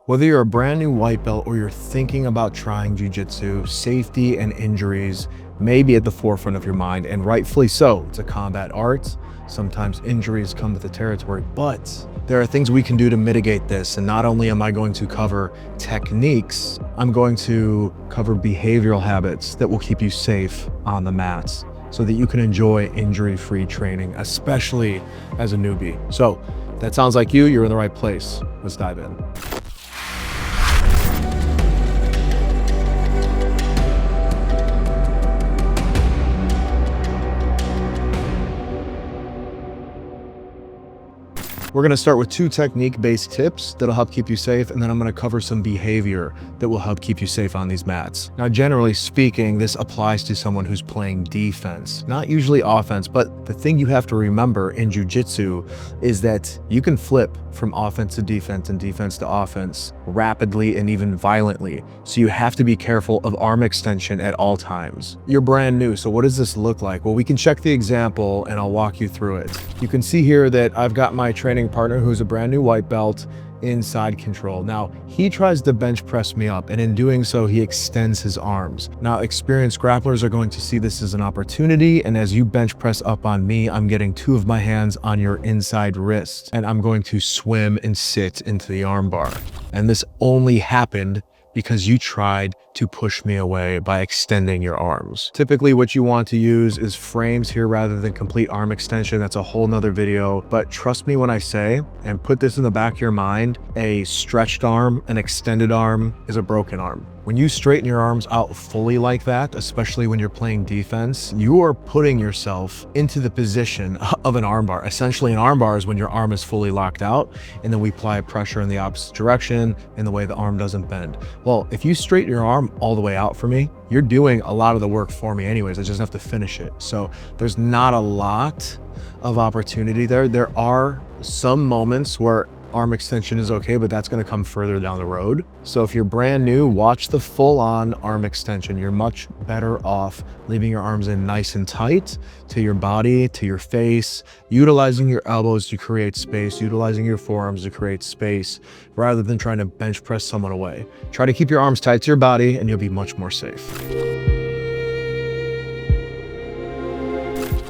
Whether you're a brand new white belt or you're thinking about trying jiu-jitsu, safety and injuries may be at the forefront of your mind, and rightfully so. It's a combat art. Sometimes injuries come with the territory, but there are things we can do to mitigate this. And not only am I going to cover techniques, I'm going to cover behavioral habits that will keep you safe on the mats so that you can enjoy injury-free training, especially as a newbie. So if that sounds like you're in the right place. Let's dive in. We're gonna start with 2 technique-based tips that'll help keep you safe, and then I'm gonna cover some behavior that will help keep you safe on these mats. Now, generally speaking, this applies to someone who's playing defense, not usually offense, but the thing you have to remember in jiu-jitsu is that you can flip from offense to defense and defense to offense rapidly and even violently. So you have to be careful of arm extension at all times. You're brand new, so what does this look like? Well, we can check the example and I'll walk you through it. You can see here that I've got my training partner who's a brand new white belt in side control. Now, he tries to bench press me up, and in doing so, he extends his arms. Now, experienced grapplers are going to see this as an opportunity, and as you bench press up on me, I'm getting 2 of my hands on your inside wrist, and I'm going to swim and sit into the arm bar. And this only happened because you tried to push me away by extending your arms. Typically what you want to use is frames here rather than complete arm extension. That's a whole nother video, but trust me when I say, and put this in the back of your mind, a stretched arm, an extended arm is a broken arm. When you straighten your arms out fully like that, especially when you're playing defense, you are putting yourself into the position of an armbar. Essentially, an armbar is when your arm is fully locked out, and then we apply pressure in the opposite direction in the way the arm doesn't bend. Well, if you straighten your arm all the way out for me, you're doing a lot of the work for me anyways. I just have to finish it. So there's not a lot of opportunity there. There are some moments where arm extension is okay, but that's going to come further down the road. So if you're brand new, watch the full-on arm extension. You're much better off leaving your arms in nice and tight to your body, to your face, utilizing your elbows to create space, utilizing your forearms to create space, rather than trying to bench press someone away. Try to keep your arms tight to your body and you'll be much more safe.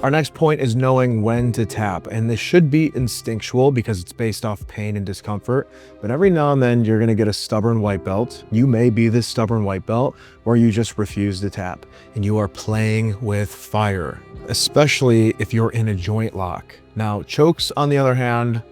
Our next point is knowing when to tap, and this should be instinctual because it's based off pain and discomfort, but every now and then you're gonna get a stubborn white belt. You may be this stubborn white belt where you just refuse to tap and you are playing with fire, especially if you're in a joint lock. Now, chokes, on the other hand,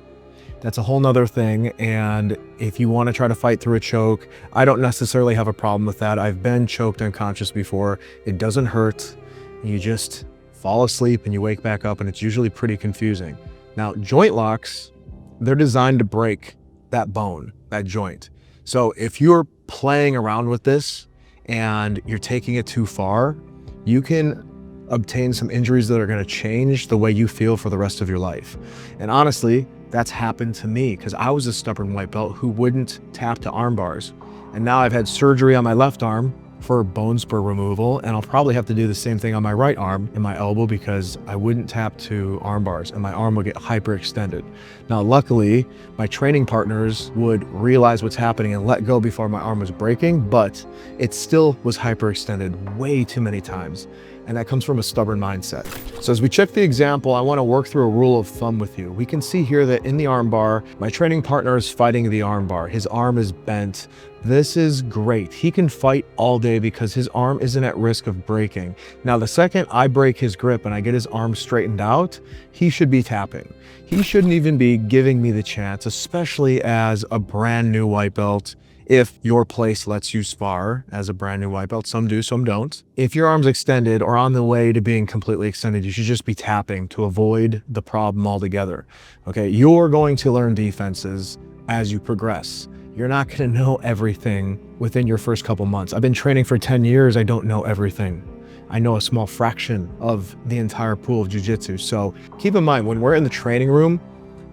that's a whole nother thing, and if you want to try to fight through a choke, I don't necessarily have a problem with that. I've been choked unconscious before. It doesn't hurt. You just fall asleep and you wake back up, and it's usually pretty confusing. Now, joint locks, they're designed to break that bone, that joint. So if you're playing around with this and you're taking it too far, you can obtain some injuries that are going to change the way you feel for the rest of your life. And honestly, that's happened to me because I was a stubborn white belt who wouldn't tap to arm bars. And now I've had surgery on my left arm for bone spur removal, and I'll probably have to do the same thing on my right arm and my elbow because I wouldn't tap to arm bars and my arm would get hyperextended. Now, luckily, my training partners would realize what's happening and let go before my arm was breaking, but it still was hyperextended way too many times. And that comes from a stubborn mindset. So as we check the example, I want to work through a rule of thumb with you. We can see here that in the arm bar, my training partner is fighting the arm bar. His arm is bent. This is great. He can fight all day because his arm isn't at risk of breaking. Now, the second I break his grip and I get his arm straightened out, he should be tapping. He shouldn't even be giving me the chance, especially as a brand new white belt. If your place lets you spar as a brand new white belt, some do, some don't. If your arm's extended or on the way to being completely extended, you should just be tapping to avoid the problem altogether. Okay, you're going to learn defenses as you progress. You're not going to know everything within your first couple months. I've been training for 10 years. I don't know everything. I know a small fraction of the entire pool of jiu-jitsu. So keep in mind, when we're in the training room,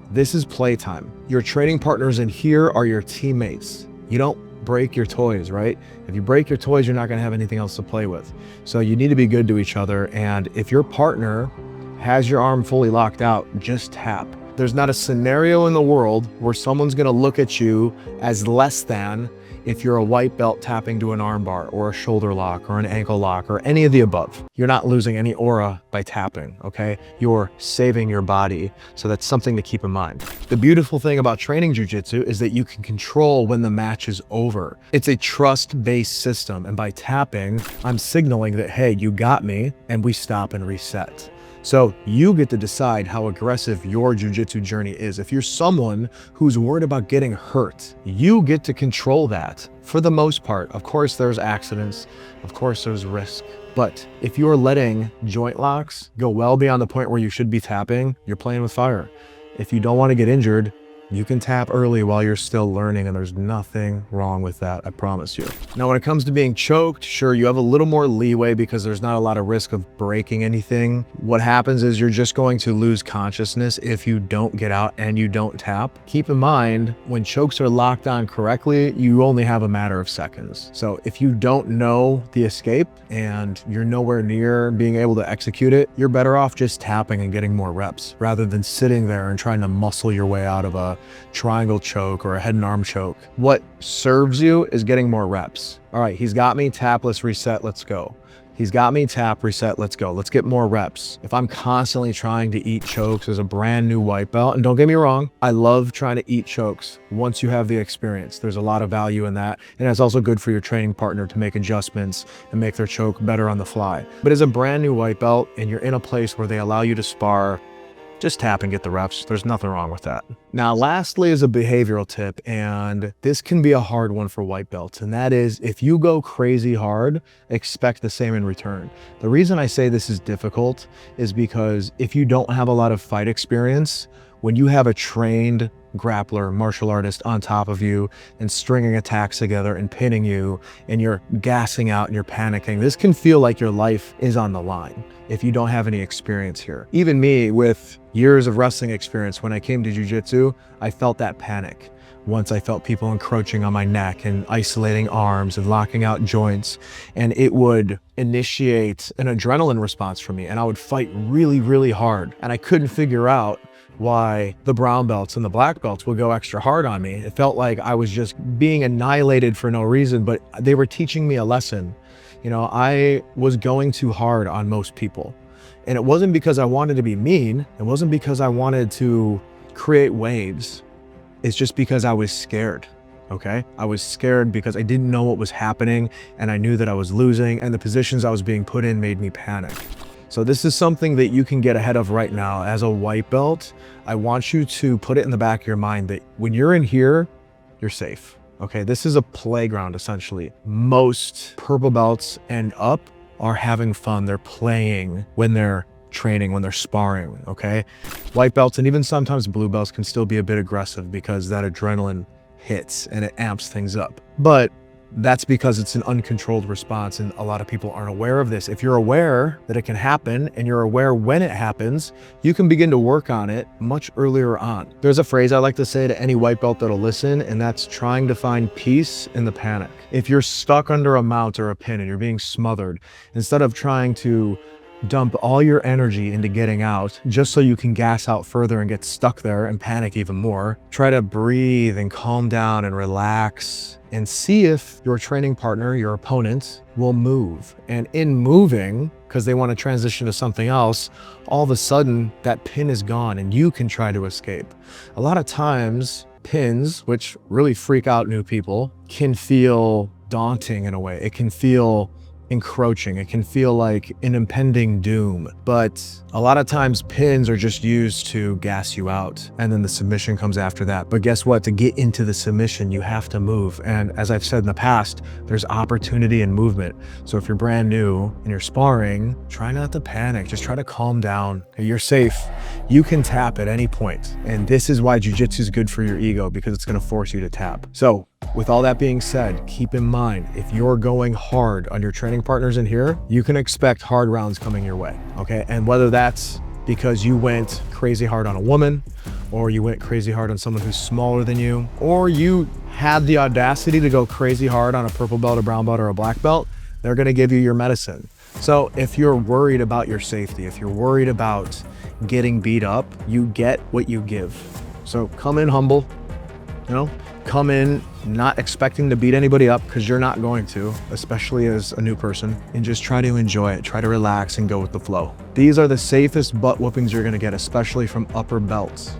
this is playtime. Your training partners in here are your teammates. You don't break your toys, right? If you break your toys, you're not going to have anything else to play with. So you need to be good to each other. And if your partner has your arm fully locked out, just tap. There's not a scenario in the world where someone's gonna look at you as less than if you're a white belt tapping to an armbar or a shoulder lock or an ankle lock or any of the above. You're not losing any aura by tapping, okay? You're saving your body. So that's something to keep in mind. The beautiful thing about training jiu-jitsu is that you can control when the match is over. It's a trust-based system. And by tapping, I'm signaling that, hey, you got me, and we stop and reset. So you get to decide how aggressive your jiu-jitsu journey is. If you're someone who's worried about getting hurt, you get to control that for the most part. Of course, there's accidents. Of course, there's risk. But if you're letting joint locks go well beyond the point where you should be tapping, you're playing with fire. If you don't want to get injured, you can tap early while you're still learning, and there's nothing wrong with that, I promise you. Now, when it comes to being choked, sure, you have a little more leeway because there's not a lot of risk of breaking anything. What happens is you're just going to lose consciousness if you don't get out and you don't tap. Keep in mind, when chokes are locked on correctly, you only have a matter of seconds. So if you don't know the escape and you're nowhere near being able to execute it, you're better off just tapping and getting more reps rather than sitting there and trying to muscle your way out of a triangle choke or a head and arm choke. What serves you is getting more reps. All right, he's got me, tap, let's reset, let's go. He's got me, tap, reset, let's go. Let's get more reps. If I'm constantly trying to eat chokes as a brand new white belt, and don't get me wrong, I love trying to eat chokes once you have the experience. There's a lot of value in that. And it's also good for your training partner to make adjustments and make their choke better on the fly. But as a brand new white belt and you're in a place where they allow you to spar, just tap and get the reps. There's nothing wrong with that. Now, lastly is a behavioral tip, and this can be a hard one for white belts, and that is if you go crazy hard, expect the same in return. The reason I say this is difficult is because if you don't have a lot of fight experience, when you have a trained grappler, martial artist on top of you and stringing attacks together and pinning you, and you're gassing out and you're panicking, this can feel like your life is on the line if you don't have any experience here. Even me, with years of wrestling experience, when I came to jiu-jitsu, I felt that panic. Once I felt people encroaching on my neck and isolating arms and locking out joints, and it would initiate an adrenaline response for me, and I would fight really, really hard. And I couldn't figure out why the brown belts and the black belts would go extra hard on me. It felt like I was just being annihilated for no reason, but they were teaching me a lesson. You know, I was going too hard on most people. And it wasn't because I wanted to be mean. It wasn't because I wanted to create waves. It's just because I was scared, okay? I was scared because I didn't know what was happening, and I knew that I was losing, and the positions I was being put in made me panic. So this is something that you can get ahead of right now. As a white belt, I want you to put it in the back of your mind that when you're in here, you're safe. Okay, this is a playground essentially. Most purple belts and up are having fun. They're playing when they're training, when they're sparring, okay? White belts and even sometimes blue belts can still be a bit aggressive because that adrenaline hits and it amps things up. But that's because it's an uncontrolled response, and a lot of people aren't aware of this. If you're aware that it can happen and you're aware when it happens, you can begin to work on it much earlier on. There's a phrase I like to say to any white belt that'll listen, and that's trying to find peace in the panic. If you're stuck under a mount or a pin and you're being smothered, instead of trying to dump all your energy into getting out just so you can gas out further and get stuck there and panic even more, try to breathe and calm down and relax and see if your training partner, your opponent, will move. And in moving, because they want to transition to something else, all of a sudden that pin is gone and you can try to escape. A lot of times pins, which really freak out new people, can feel daunting in a way. It can feel encroaching. It can feel like an impending doom, but a lot of times pins are just used to gas you out, and then the submission comes after that. But guess what? To get into the submission, you have to move. And as I've said in the past, there's opportunity in movement. So if you're brand new and you're sparring, try not to panic. Just try to calm down. You're safe. You can tap at any point. And this is why jiu-jitsu is good for your ego, because it's going to force you to tap. So with all that being said, keep in mind, if you're going hard on your training partners in here, you can expect hard rounds coming your way, okay? And whether that's because you went crazy hard on a woman, or you went crazy hard on someone who's smaller than you, or you had the audacity to go crazy hard on a purple belt, a brown belt, or a black belt, they're gonna give you your medicine. So if you're worried about your safety, if you're worried about getting beat up. You get what you give. So come in humble, you know, come in not expecting to beat anybody up, because you're not going to, especially as a new person, and just try to enjoy it. Try to relax and go with the flow. These are the safest butt whoopings you're gonna get, especially from upper belts.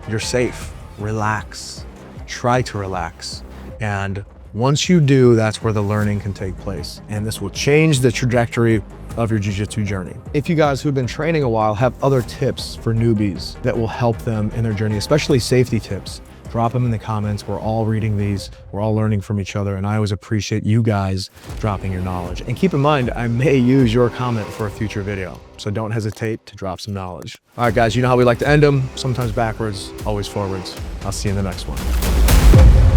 You're safe, relax, try to relax. And once you do, that's where the learning can take place. And this will change the trajectory of your jiu-jitsu journey. If you guys who've been training a while have other tips for newbies that will help them in their journey, especially safety tips, drop them in the comments. We're all reading these, we're all learning from each other, and I always appreciate you guys dropping your knowledge. And keep in mind, I may use your comment for a future video, so don't hesitate to drop some knowledge. All right, guys, you know how we like to end them, sometimes backwards, always forwards. I'll see you in the next one.